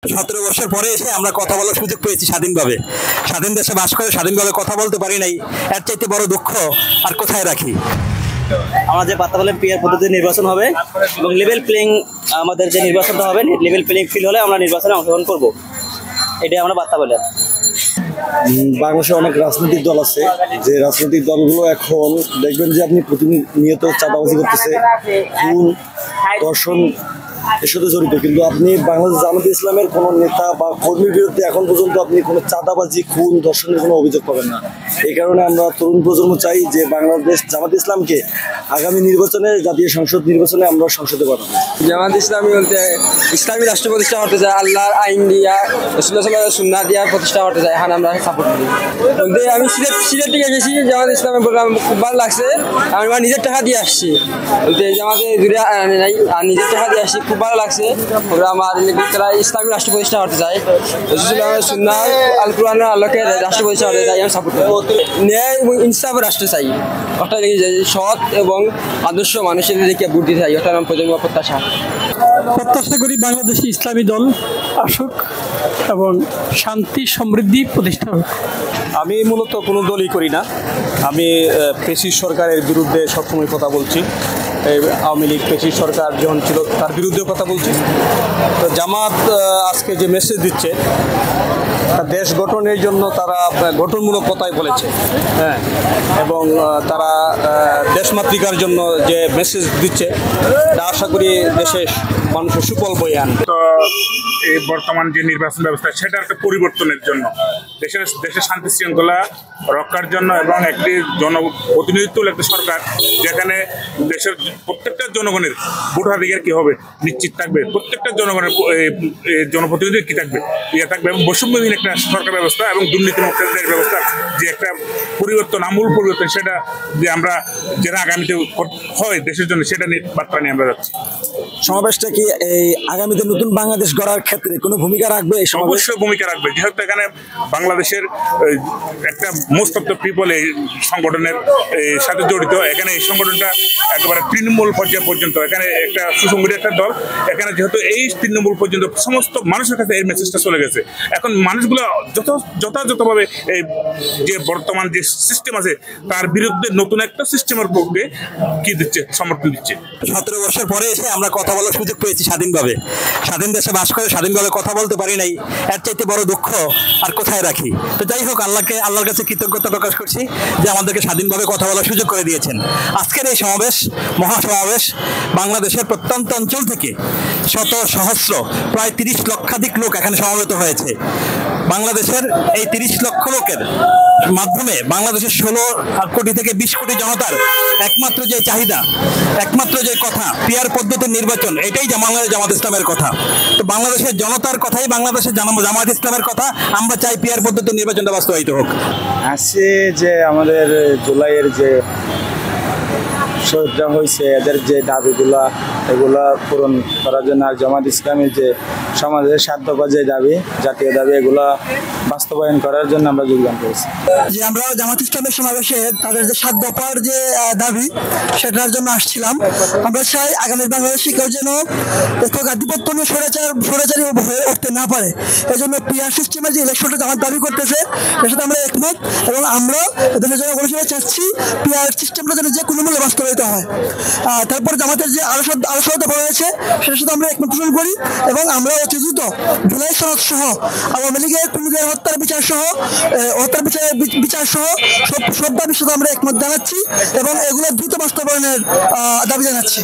17 বছর পরে এসে আমরা কথা বলার সুযোগ পেয়েছি স্বাধীনভাবে। স্বাধীন দেশে বাস করে স্বাধীনভাবে কথা বলতে পারি নাই, এর চাইতে বড় দুঃখ আর কোথায় রাখি। আমরা যে বার্তা বলেন পিয়ার পদ্ধতিতে নির্বাচন হবে এবং লেভেল প্লেইং আমাদের যে নির্বাচনটা হবে লেভেল প্লেইং ফিল হলে আমরা নির্বাচনে অংশগ্রহণ করব, এটাই আমরা বার্তা বলেন। বাংলাদেশে অনেক রাজনৈতিক দল আছে, যে রাজনৈতিক দলগুলো এখন দেখবেন যে আপনি প্রতিনিয়ত চাঁদাবাজি করতেছে, খুন ধর্ষণ এর সাথে জড়িত, কিন্তু আপনি বাংলাদেশ জামাতে ইসলামের কোনো নেতা বা কর্মীর বিরুদ্ধে এখন পর্যন্ত আপনি কোনো চাঁদাবাজি খুন ধর্ষণের কোনো অভিযোগ পাবেন না। এই কারণে আমরা তরুণ প্রজন্ম চাই যে বাংলাদেশ জামাতে ইসলামকে আগামী নির্বাচনে, জাতীয় সংসদ নির্বাচনে আমরা সংসদে পাঠাবো। জামাত ইসলামী বলতে ইসলামী রাষ্ট্র প্রতিষ্ঠা করতে চাই, আল্লাহর আইন দিয়া রাসূলুল্লাহ সুন্নাহ দিয়া প্রতিষ্ঠা করতে চাই, এখন আমরা সাপোর্ট করি। বলতে আমি সিলেট থেকে গেছি, জামাত ইসলামের প্রোগ্রাম খুব ভালো লাগছে, আমি আমার নিজের টাকা দিয়ে আসছি, বলতে জামাতে দূরে নাই আর নিজের টাকা দিয়ে আসছি, খুব ভালো লাগছে। ওরা আমার তারা ইসলামী রাষ্ট্র প্রতিষ্ঠা করতে চাই, রাসূলুল্লাহ সুন্নাহ আল কোরআনের আলোকে রাষ্ট্র প্রতিষ্ঠা করতে চাই, আমি সাপোর্ট করি। ন্যায় এবং ইনসাফের রাষ্ট্র চাই, অর্থাৎ সৎ এবং আদর্শ মানুষের দিকে ভোট দিতে চাই, ওটা আমার প্রজন্ম প্রত্যাশা। প্রত্যাশা করি বাংলাদেশি ইসলামী দল আসুক এবং শান্তি সমৃদ্ধি প্রতিষ্ঠা হোক। আমি মূলত কোনো দলই করি না, আমি পেশি সরকারের বিরুদ্ধে সবসময় কথা বলছি। আওয়ামী লীগ পেশি সরকার যখন ছিল তার বিরুদ্ধে কথা বলছি। তো জামাত আজকে যে মেসেজ দিচ্ছে দেশ গঠনের জন্য, তারা গঠনমূলক কথাই বলেছে, হ্যাঁ, এবং তারা দেশমাতৃকার জন্য যে মেসেজ দিচ্ছে তা আশা করি দেশের মানুষের সুফল বয়ে আনবে। তো এই বর্তমান যে নির্বাচন ব্যবস্থা সেটা একটা পরিবর্তনের জন্য, দেশের শান্তি শৃঙ্খলা রক্ষার জন্য এবং একটি জনপ্রতিনিধিত্বমূলক একটা সরকার যেখানে দেশের প্রত্যেকটা জনগণের ভোটাধিকার কি হবে নিশ্চিত থাকবে, প্রত্যেকটা জনগণের জনপ্রতিনিধি কি থাকবে ইয়ে থাকবে, এবং বৈষম্যহীন একটা সরকার ব্যবস্থা এবং দুর্নীতিমুক্ত দেশ ব্যবস্থা যে একটা পরিবর্তন, আমূল পরিবর্তন, সেটা যে আমরা যেটা আগামীতে হয় দেশের জন্য, সেটা নিয়ে বার্তা নিয়ে আমরা যাচ্ছি। সমাবেশটা কি এই আগামীতে নতুন বাংলাদেশ গড়ার ক্ষেত্রে কোনো ভূমিকা রাখবে? অবশ্যই ভূমিকা রাখবে, যেহেতু এখানে বাংলাদেশের একটা মোস্ট অফ দ্য পিপল এই সংগঠনের সাথে জড়িত। এখানে এই সংগঠনটা একেবারে তৃণমূল পর্যায় পর্যন্ত, এখানে একটা সুসংগঠিত একটা দল, এখানে যেহেতু এই তৃণমূল পর্যন্ত সমস্ত মানুষের কাছে এই মেসেজটা চলে গেছে। এখন মানুষগুলো যথাযথভাবে এই যে বর্তমান যে সিস্টেম আছে তার বিরুদ্ধে নতুন একটা সিস্টেমের পক্ষে কি দিচ্ছে, সমর্থন দিচ্ছে। 17 বছর পরে এসে আমরা কথা বলার সুযোগ পেয়েছি স্বাধীনভাবে। স্বাধীন দেশে বাস করে স্বাধীনভাবে কথা বলতে পারি নাই, এর চাইতে বড় দুঃখ আর কোথায় রাখি। তো যাই হোক, আল্লাহর কাছে কৃতজ্ঞতা প্রকাশ করছি যে আমাদেরকে স্বাধীনভাবে কথা বলার সুযোগ করে দিয়েছেন। আজকের এই সমাবেশ, মহাসমাবেশ, বাংলাদেশের প্রত্যন্ত অঞ্চল থেকে শত সহস্র প্রায় 30 লক্ষাধিক লোক এখানে সমবেত হয়েছে। বাংলাদেশের এই 30 লক্ষ লোকের মাধ্যমে বাংলাদেশের 16 কোটি থেকে 20 কোটি জনতার একমাত্র যে চাহিদা, একমাত্র যে কথা, পিয়ার পদ্ধতির নির্বাচন, এটাই বাংলাদেশ জামাত ইসলামের কথা। তো বাংলাদেশের জনতার কথাই বাংলাদেশের জামাত ইসলামের কথা। আমরা চাই পিয়ার পদ্ধতির নির্বাচনটা বাস্তবায়িত হোক। আছে যে আমাদের জুলাইয়ের যে শহীদরা হয়েছে, এদের যে দাবিগুলা এগুলা পূরণ করার জন্য, আর জামাত ইসলামের যে সমাজের স্বার্থকর যে দাবি, জাতীয় দাবি, এগুলা বাস্তবায়ন করার জন্য আমরা যোগদান করেছি। যে আমরা জামাত ইসলামের সমাবেশে তাদের যে 7 দফার যে দাবি সেটার জন্য আসছিলাম। আমরা চাই আগামী বাংলাদেশে কেউ যেন একক আধিপত্য নিয়ে স্বৈরাচারী হয়ে উঠতে না পারে। এই জন্য পিয়ার সিস্টেমের যে ইলেকশনটা জামাত দাবি করতেছে এর সাথে আমরা একমত, এবং আমরা দেশের জন্য কোনো সময় চাচ্ছি পিয়ার সিস্টেমটা যেন যে কোনো মূল্যে বাস্তবায়িত হয়। তারপর জামাতের যে আলোচনা রয়েছে সেটার সাথে আমরা একমত পোষণ করি, এবং আমরা অতি দ্রুত জুলাই সনদ সহ আওয়ামী লীগের খুনিদের হত্যার বিচার সহ সব দাবির সাথে আমরা একমত জানাচ্ছি এবং এগুলো দ্রুত বাস্তবায়নের দাবি জানাচ্ছি।